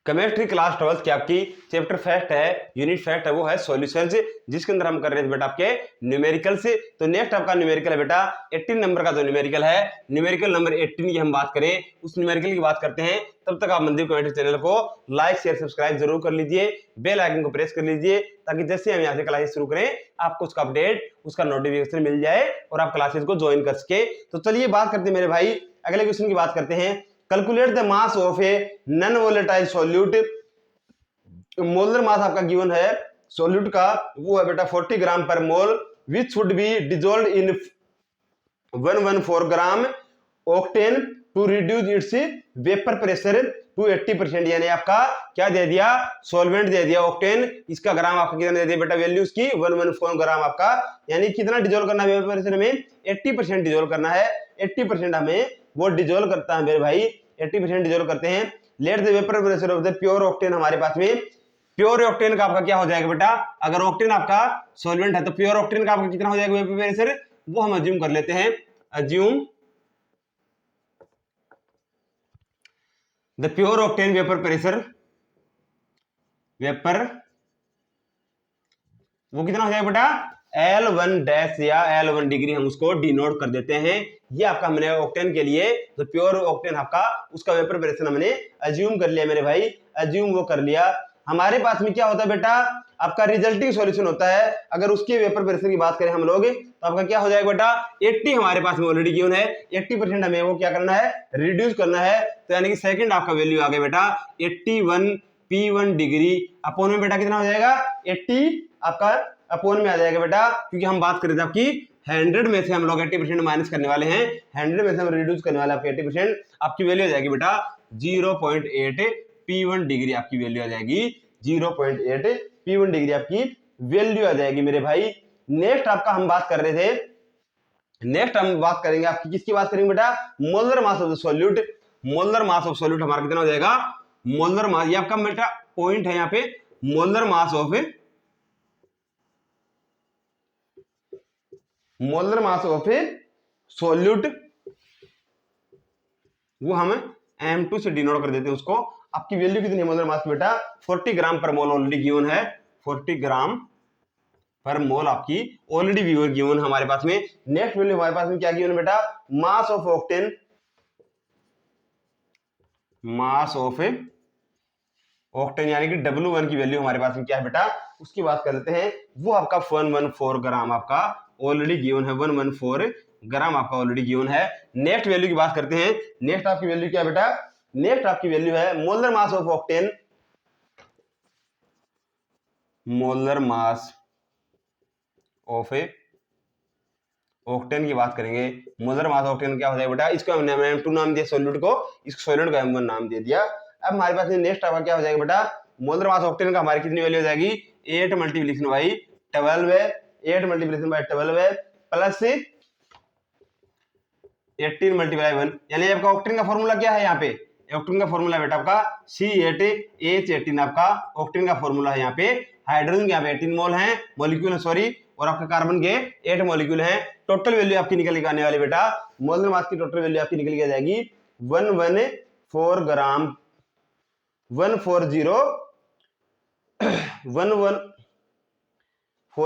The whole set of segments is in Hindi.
केमिस्ट्री क्लास 12 की आपकी चैप्टर फर्स्ट है, यूनिट फर्स्ट है, वो है सॉल्यूशंस, जिसके अंदर हम कर रहे थे बेटा आपके न्यूमेरिकल से। तो नेक्स्ट आपका न्यूमेरिकल है बेटा 18 नंबर का जो न्यूमेरिकल है, न्यूमेरिकल नंबर 18 की हम बात करें, उस न्यूमेरिकल की बात करते हैं। तब तक आप मंदिर कमेंट्री चैनल को लाइक शेयर सब्सक्राइब जरूर कर लीजिए, बेल आइकन को प्रेस कर लीजिए, ताकि जैसे हम यहाँ से क्लासेस शुरू करें आपको उसका अपडेट, उसका नोटिफिकेशन मिल जाए और आप क्लासेस को ज्वाइन कर सके। तो चलिए बात करते हैं मेरे भाई, अगले क्वेश्चन की बात करते हैं। Calculate the mass of a non volatile solute. Molar mass आपका गिवन है सॉल्यूट का, वो है बेटा 40 ग्राम पर mole, which should be dissolve in 114 gram octane to reduce its vapour pressure to 80%। यानी आपका क्या दे दिया, सॉल्वेंट दे दिया ऑक्टेन, इसका ग्राम आपका कितना दे दिया बेटा वैल्यू उसकी 114 ग्राम आपका, यानी कितना डिजोल्व करना है वेपर प्रेशर में 80% डिजोल्व करना है। 80% हमें वो डिजोल्व करता है मेरे भाई, 80% डिजोल्व करते हैं। Let the vapour pressure of the pure octane, हमारे पास में प्योर ऑक्टेन का आपका क्या हो जाएगा बेटा, अगर ऑक्टेन आपका सॉल्वेंट है तो प्योर ऑक्टेन का आपका कितना हो जाएगा वेपर प्रेशर, वो हम अज्यूम कर लेते हैं। Assume the pure octane vapour pressure, vapour वो कितना हो जाएगा बेटा L1 डैश या L1 डिग्री, हम उसको डिनोट कर देते हैं। ये आपका हमने ऑक्टेन के लिए जो प्योर ऑक्टेन आपका उसका वेपर प्रेशर हमने अज्यूम कर लिया मेरे भाई, अज्यूम वो कर लिया। हमारे पास में क्या होता है बेटा, आपका रिजल्टिंग सॉल्यूशन होता है, अगर उसके वेपर प्रेशर की बात करें हम लोग तो आपका क्या हो जाएगा बेटा 80 हमारे पास में ऑलरेडी गिवन है, 80% हमें वो क्या करना है, रिड्यूस करना है। तो यानी कि सेकंड आपका वैल्यू आ गया बेटा 81 P1 डिग्री अपॉन में बेटा कितना हो जाएगा 80 आपका अपॉन में आ जाएगा बेटा, क्योंकि हम बात कर रहे थे आपकी 100 में से हम लोग 80% माइनस करने वाले हैं, 100 में से हम रिड्यूस करने वाले आपके 80%, आपकी वैल्यू आ जाएगी बेटा 0.8 P1 डिग्री, आपकी वैल्यू आ जाएगी 0.8 P1 डिग्री आपकी वैल्यू आ जाएगी मेरे भाई। नेक्स्ट आपका हम बात कर रहे थे, नेक्स्ट हम बात करेंगे आपकी किसकी बात करेंगे बेटा, molar mass of the solute. Molar mass of solute हमारा कितना हो जाएगा, मोलर मास, ये आपका बेटा पॉइंट है यहाँ पे, molar mass of A solute, वो हम M2 से डिनोट कर देते हैं उसको। आपकी वैल्यू कितनी है मोलर मास बेटा 40 ग्राम पर मोल ऑलरेडी गिवन है, 40 ग्राम पर मोल आपकी ऑलरेडी गिवन हमारे पास में। नेक्स्ट वैल्यू हमारे पास में क्या गिवन है बेटा, mass of octane, mass of octane यानी कि W1 की वैल्यू हमारे पास में क्या है बेटा, उसकी बात कर लेते हैं। वो आपका 114 ग्राम आपका ऑलरेडी गिवन है, 114 ग्राम आपका ऑलरेडी गिवन है। नेक्स्ट वैल्यू की बात करते हैं, नेक्स्ट आपकी वैल्यू क्या है बेटा, नेक्स्ट आपकी वैल्यू है molar mass of octane, molar mass of A octane की बात करेंगे। मोलर मास ऑक्टेन क्या हो जाएगा बेटा, इसको हमने M2 नाम दिया सॉल्यूट को, इसको सॉल्यूट को M1 नाम दे दिया। अब हमारे पास नेक्स्ट आपका क्या हो जाएगा बेटा, मोलर मास ऑक्टेन का हमारी कितनी वैल्यू हो जाएगी 8 मल्टीप्लिकेशन बाई 12 है, 8 मल्टीप्लिकेशन बाई 12 है प्लस 18 मल्टीप्लाई 1, यानी आपका ऑक्टेन का फॉर्मूला क्या है यहाँ पे, ऑक्टेन का फॉर्मूला बेटा आपका C8H18 आपका ऑक्टेन का फॉर्मूला है। यहाँ पे हाइड्रोजन के यहाँ पे 18 मोल हैं, मॉलिक्यूल है सॉरी, और आपका कार्बन के 8 मॉलिक्यूल हैं। टोटल वैल्यू आपकी निकल के आने वाली बेटा, मोलर मास की टोटल वैल्यू आपकी निकल के आ जाएगी 114 ग्राम 114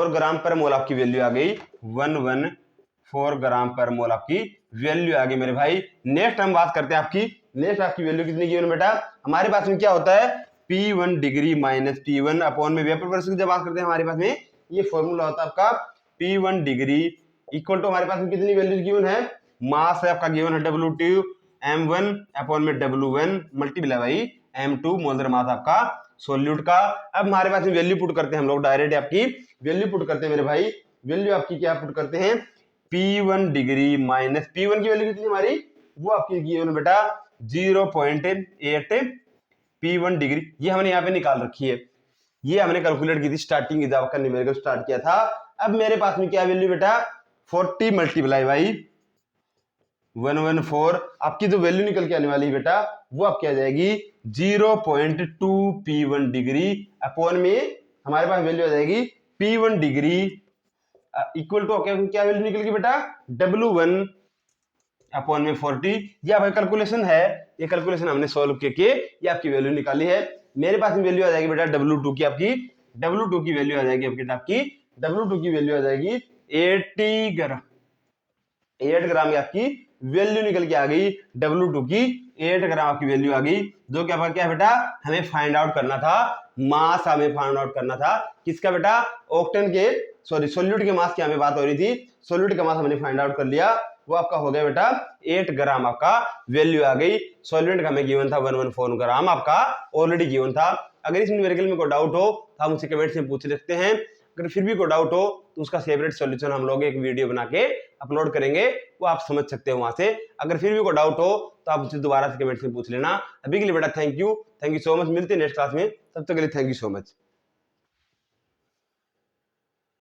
ग्राम पर मोल आपकी वैल्यू आ गई, 114 ग्राम पर मोल आपकी वैल्यू आ गई मेरे भाई। नेक्स्ट हम बात करते हैं आपकी, नेक्स्ट आपकी वैल्यू कितनी गिवन बेटा, हमारे पास में क्या होता है P1 degree minus P1 upon में वेपर प्रेशर की जब बात करते हैं हमारे पास में ये फॉर्मूला होता है आपका P1 डिग्री इक्वल टू हमारे पास में कितनी वैल्यू गिवन है, मास है आपका गिवन है W2 M1 अपॉन में W1 multiply by M2 molar mass आपका सॉल्यूट का। अब हमारे पास में वैल्यू पुट करते हैं हम लोग, डायरेक्ट आपकी वैल्यू पुट करते हैं मेरे भाई। वैल्यू आपकी क्या पुट करते हैं, P1 डिग्री माइनस P1 की वैल्यू कितनी हमारी, वो आपकी गिवन बेटा 0.8 P1 डिग्री, ये हमने यहाँ पे निकाल रखी है, ये हमने कैलकुलेट की थी स्टार्टिंग जब आपका न्यूमेरिकल स्टार्ट किया था। अब मेरे पास में क्या वैल्यू बेटा 40 मल्टीप्लाई बाई 114, आपकी जो वैल्यू निकल के आने वाली है बेटा वो आपकी आ जाएगी 0.2 P1 डिग्री अपॉन में हमारे पास वैल्यू आ जाएगी P1 डिग्री इक्वल टू क्या वैल्यू निकल गई बेटा W1 अपॉन में 40। ये आपका कैलकुलेशन है, ये कैलकुलेशन हमने सॉल्व करके ये आपकी वैल्यू निकाली है। मेरे पास में वैल्यू आ जाएगी बेटा W2 की, आपकी W2 की वैल्यू आ जाएगी आपकी W2 की वैल्यू आ जाएगी 80 ग्राम। 8 ग्राम की आपकी वैल्यू निकल के आ गई W2 की, 8 ग्राम आपकी वैल्यू आ गई। जो कि आपका क्या है बेटा, हमें फाइंड आउट करना था मास, हमें फाइंड आउट करना था किसका बेटा, ऑक्टेन के, सॉरी सोल्यूट के मास की हमें बात हो रही थी। सोल्यूट का मास हमने फाइंड आउट कर लिया, वो आपका हो गया बेटा 8 ग्राम आपका वैल्यू आ गई। सॉल्वेंट का हमें गिवन था 114 ग्राम आपका ऑलरेडी गिवन था। अगर इस न्यूमेरिकल में कोई डाउट हो तो आप मुझसे कमेंट्स में पूछ सकते हैं। अगर फिर भी कोई डाउट हो तो उसका सेपरेट सॉल्यूशन हम लोग एक वीडियो बना के अपलोड करेंगे, वो आप समझ सकते हो वहां से। अगर फिर भी कोई डाउट हो तो आप मुझसे दोबारा से कमेंट्स में पूछ लेना। अभी के लिए बेटा थैंक यू सो मच, मिलते हैं नेक्स्ट क्लास में, तब तक के लिए थैंक यू सो मच।